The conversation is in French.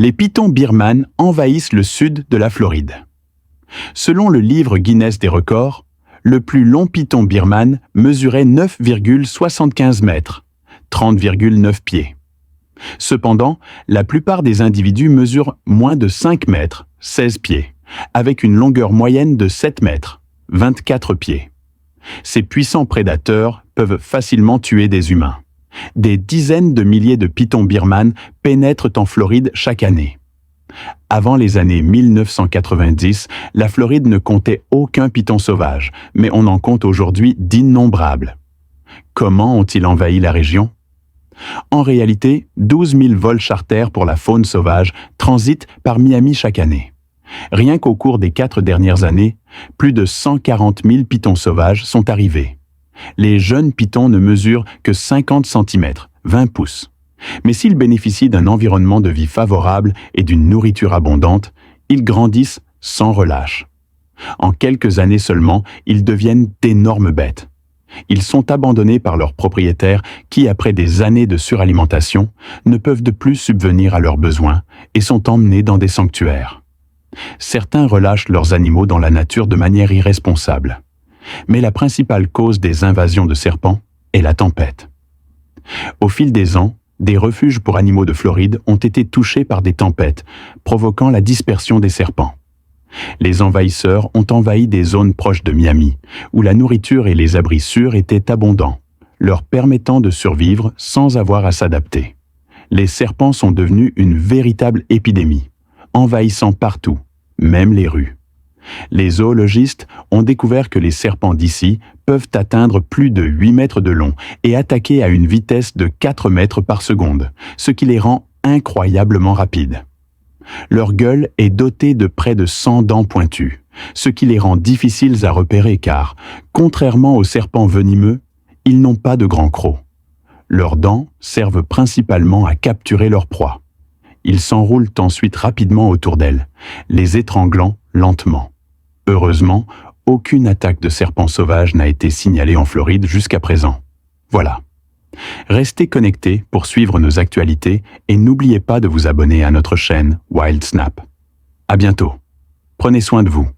Les pythons birmanes envahissent le sud de la Floride. Selon le livre Guinness des records, le plus long python birmane mesurait 9,75 mètres, 30,9 pieds. Cependant, la plupart des individus mesurent moins de 5 mètres, 16 pieds, avec une longueur moyenne de 7 mètres, 24 pieds. Ces puissants prédateurs peuvent facilement tuer des humains. Des dizaines de milliers de pythons birmanes pénètrent en Floride chaque année. Avant les années 1990, la Floride ne comptait aucun python sauvage, mais on en compte aujourd'hui d'innombrables. Comment ont-ils envahi la région? En réalité, 12 000 vols charters pour la faune sauvage transitent par Miami chaque année. Rien qu'au cours des 4 dernières années, plus de 140 000 pythons sauvages sont arrivés. Les jeunes pythons ne mesurent que 50 cm, 20 pouces. Mais s'ils bénéficient d'un environnement de vie favorable et d'une nourriture abondante, ils grandissent sans relâche. En quelques années seulement, ils deviennent d'énormes bêtes. Ils sont abandonnés par leurs propriétaires qui, après des années de suralimentation, ne peuvent de plus subvenir à leurs besoins et sont emmenés dans des sanctuaires. Certains relâchent leurs animaux dans la nature de manière irresponsable. Mais la principale cause des invasions de serpents est la tempête. Au fil des ans, des refuges pour animaux de Floride ont été touchés par des tempêtes, provoquant la dispersion des serpents. Les envahisseurs ont envahi des zones proches de Miami, où la nourriture et les abris sûrs étaient abondants, leur permettant de survivre sans avoir à s'adapter. Les serpents sont devenus une véritable épidémie, envahissant partout, même les rues. Les zoologistes ont découvert que les serpents d'ici peuvent atteindre plus de 8 mètres de long et attaquer à une vitesse de 4 mètres par seconde, ce qui les rend incroyablement rapides. Leur gueule est dotée de près de 100 dents pointues, ce qui les rend difficiles à repérer car, contrairement aux serpents venimeux, ils n'ont pas de grands crocs. Leurs dents servent principalement à capturer leur proie. Ils s'enroulent ensuite rapidement autour d'elles, les étranglant lentement. Heureusement, aucune attaque de serpents sauvages n'a été signalée en Floride jusqu'à présent. Voilà. Restez connectés pour suivre nos actualités et n'oubliez pas de vous abonner à notre chaîne Wild Snap. À bientôt. Prenez soin de vous.